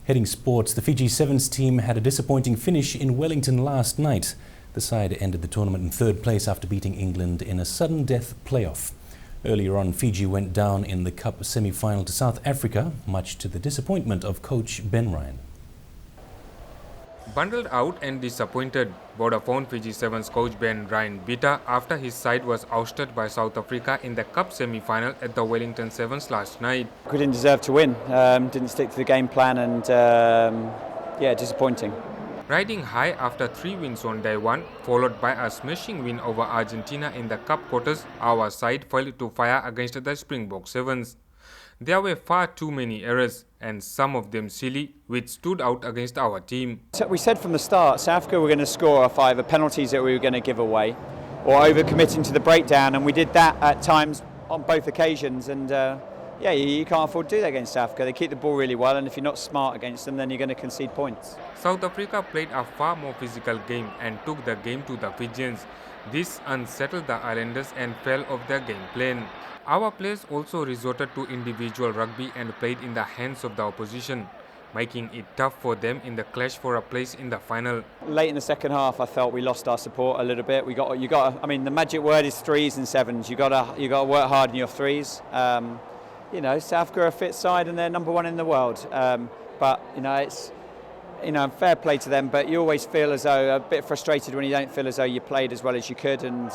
Heading sports, the Fiji Sevens team had a disappointing finish in Wellington last night. The side ended the tournament in third place after beating England in a sudden death playoff. Earlier on, Fiji went down in the Cup semi-final to South Africa, much to the disappointment of coach Ben Ryan. Bundled out and disappointed, Vodafone Fiji Sevens coach Ben Ryan bitter after his side was ousted by South Africa in the Cup semi-final at the Wellington Sevens last night. We didn't deserve to win, didn't stick to the game plan and disappointing. Riding high after 3 wins on day one, followed by a smashing win over Argentina in the Cup quarters, our side failed to fire against the Springbok Sevens. There were far too many errors, and some of them silly, which stood out against our team. So we said from the start, South Africa were going to score either penalties that we were going to give away or over-committing to the breakdown, and we did that at times on both occasions. And you can't afford to do that against South Africa. They keep the ball really well, and if you're not smart against them, then you're going to concede points. South Africa played a far more physical game and took the game to the Fijians. This unsettled the Islanders and fell off their game plan. Our players also resorted to individual rugby and played in the hands of the opposition, making it tough for them in the clash for a place in the final. Late in the second half, I felt we lost our support a little bit. The magic word is threes and sevens. You got to work hard in your threes. South Africa are a fit side and they're number one in the world. It's fair play to them. But you always feel as though a bit frustrated when you don't feel as though you played as well as you could. And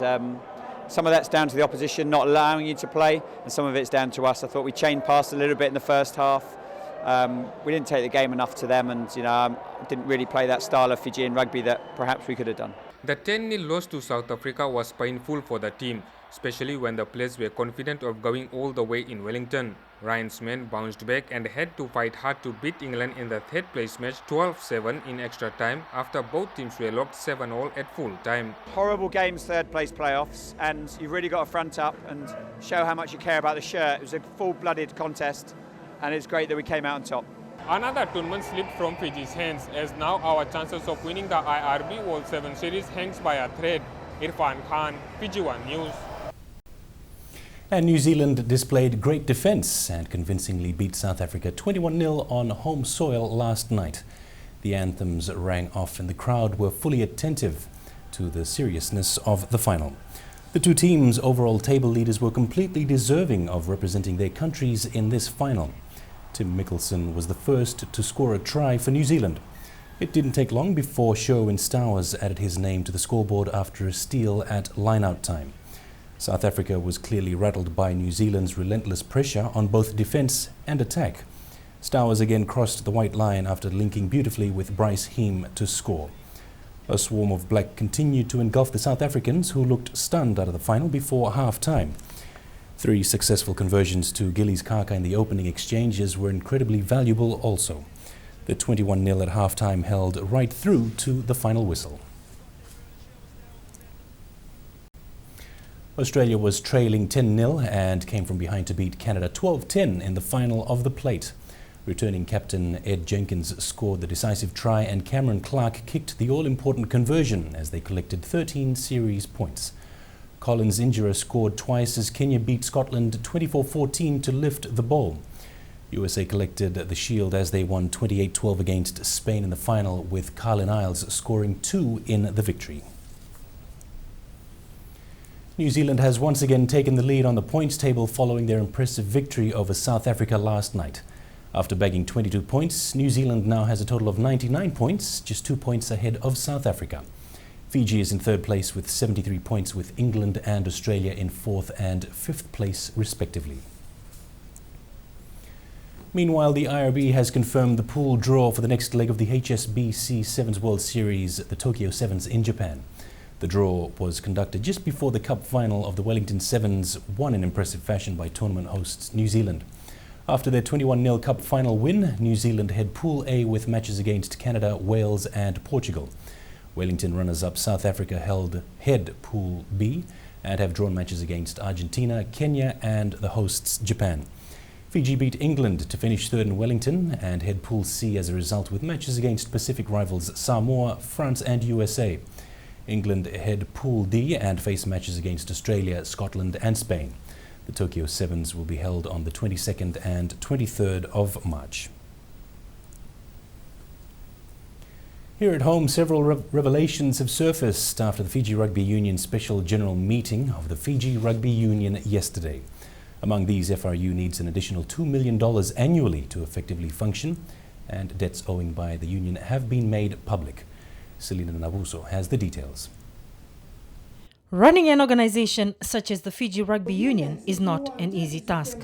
some of that's down to the opposition not allowing you to play, and some of it's down to us. I thought we chained past a little bit in the first half. We didn't take the game enough to them, and didn't really play that style of Fijian rugby that perhaps we could have done. The 10-0 loss to South Africa was painful for the team, especially when the players were confident of going all the way in Wellington. Ryan's men bounced back and had to fight hard to beat England in the third place match 12-7 in extra time after both teams were locked 7-all at full time. Horrible games, third place playoffs, and you've really got to front up and show how much you care about the shirt. It was a full-blooded contest, and it's great that we came out on top. Another tournament slipped from Fiji's hands, as now our chances of winning the IRB World 7 Series hangs by a thread. Irfan Khan, Fiji One News. And New Zealand displayed great defence and convincingly beat South Africa 21-0 on home soil last night. The anthems rang off and the crowd were fully attentive to the seriousness of the final. The two teams' overall table leaders were completely deserving of representing their countries in this final. Tim Mickelson was the first to score a try for New Zealand. It didn't take long before Sherwin Stowers added his name to the scoreboard after a steal at line-out time. South Africa was clearly rattled by New Zealand's relentless pressure on both defence and attack. Stowers again crossed the white line after linking beautifully with Bryce Heem to score. A swarm of black continued to engulf the South Africans, who looked stunned out of the final before half-time. 3 successful conversions to Gillies Kaka in the opening exchanges were incredibly valuable also. The 21-0 at half-time held right through to the final whistle. Australia was trailing 10-0 and came from behind to beat Canada 12-10 in the final of the plate. Returning captain Ed Jenkins scored the decisive try and Cameron Clark kicked the all-important conversion as they collected 13 series points. Collins Injera scored twice as Kenya beat Scotland 24-14 to lift the bowl. USA collected the shield as they won 28-12 against Spain in the final, with Carlin Isles scoring 2 in the victory. New Zealand has once again taken the lead on the points table following their impressive victory over South Africa last night. After bagging 22 points, New Zealand now has a total of 99 points, just 2 points ahead of South Africa. Fiji is in third place with 73 points, with England and Australia in fourth and fifth place respectively. Meanwhile, the IRB has confirmed the pool draw for the next leg of the HSBC Sevens World Series, the Tokyo Sevens in Japan. The draw was conducted just before the Cup final of the Wellington Sevens, won in impressive fashion by tournament hosts New Zealand. After their 21-0 Cup final win, New Zealand head Pool A with matches against Canada, Wales and Portugal. Wellington runners-up South Africa head Pool B and have drawn matches against Argentina, Kenya and the hosts Japan. Fiji beat England to finish third in Wellington and head Pool C as a result, with matches against Pacific rivals Samoa, France and USA. England head Pool D and face matches against Australia, Scotland and Spain. The Tokyo Sevens will be held on the 22nd and 23rd of March. Here at home, several revelations have surfaced after the Fiji Rugby Union special general meeting of the Fiji Rugby Union yesterday. Among these, FRU needs an additional $2 million annually to effectively function, and debts owing by the union have been made public. Selina Navuso has the details. Running an organization such as the Fiji Rugby Union is not an easy task.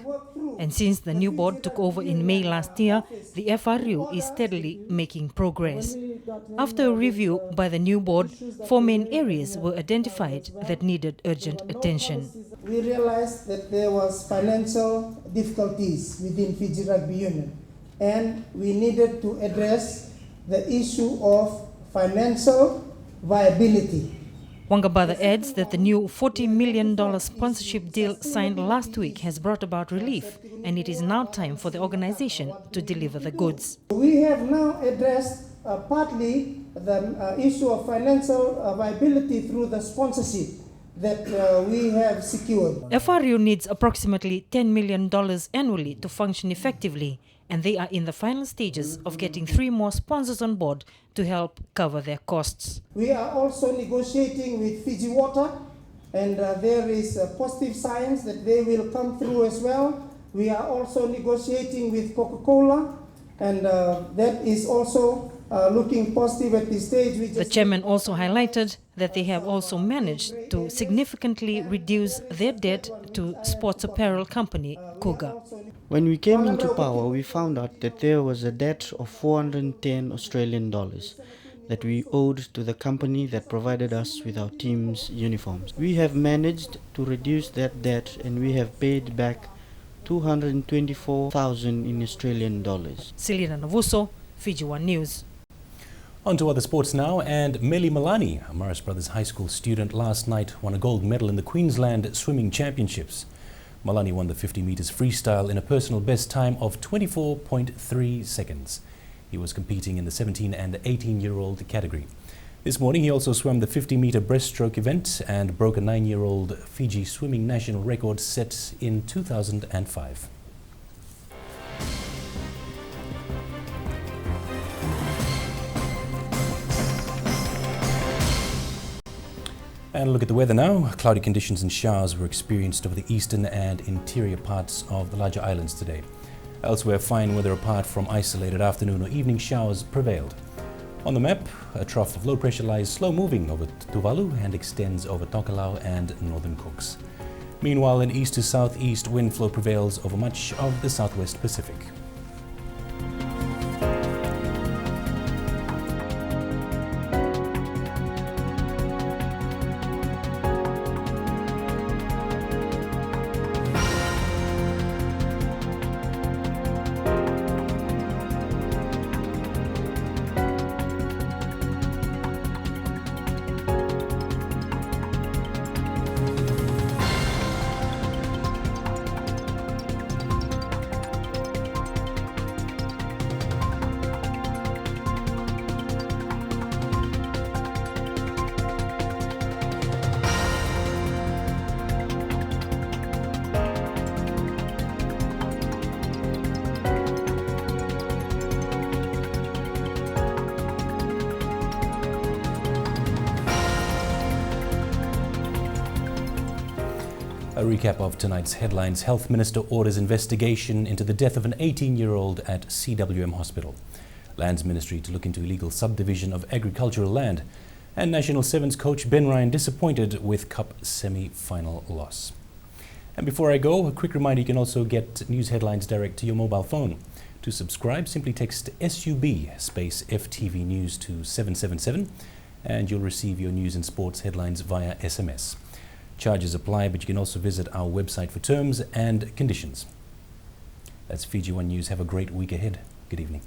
And since the new board took over in May last year, the FRU is steadily making progress. After a review by the new board, 4 main areas were identified that needed urgent attention. We realized that there was financial difficulties within Fiji Rugby Union, and we needed to address the issue of financial viability. Wangabada adds that the new $40 million sponsorship deal signed last week has brought about relief, and it is now time for the organization to deliver the goods. We have now addressed partly the issue of financial viability through the sponsorship that we have secured. FRU needs approximately $10 million annually to function effectively, and they are in the final stages of getting 3 more sponsors on board to help cover their costs. We are also negotiating with Fiji Water, and there is positive signs that they will come through as well. We are also negotiating with Coca-Cola, and that is also looking positive at this stage. The chairman also highlighted that they have also managed to significantly reduce their debt to sports apparel company Cougar. When we came into power, we found out that there was a debt of 410 Australian dollars that we owed to the company that provided us with our team's uniforms. We have managed to reduce that debt, and we have paid back 224,000 in Australian dollars. Selina Navuso, Fiji One News. On to other sports now, and Meli Malani, a Morris Brothers High School student, last night won a gold medal in the Queensland Swimming Championships. Malani won the 50 metres freestyle in a personal best time of 24.3 seconds. He was competing in the 17 and 18-year-old category. This morning he also swam the 50-metre breaststroke event and broke a 9-year-old Fiji swimming national record set in 2005. And look at the weather now. Cloudy conditions and showers were experienced over the eastern and interior parts of the larger islands today. Elsewhere, fine weather apart from isolated afternoon or evening showers prevailed. On the map, a trough of low pressure lies slow moving over Tuvalu and extends over Tokelau and northern Cooks. Meanwhile, an east to southeast wind flow prevails over much of the southwest Pacific. A recap of tonight's headlines. Health Minister orders investigation into the death of an 18-year-old at CWM Hospital. Lands Ministry to look into illegal subdivision of agricultural land. And National Sevens coach Ben Ryan disappointed with Cup semi-final loss. And before I go, a quick reminder, you can also get news headlines direct to your mobile phone. To subscribe, simply text SUB space FTV News to 777 and you'll receive your news and sports headlines via SMS. Charges apply, but you can also visit our website for terms and conditions. That's Fiji One News. Have a great week ahead. Good evening.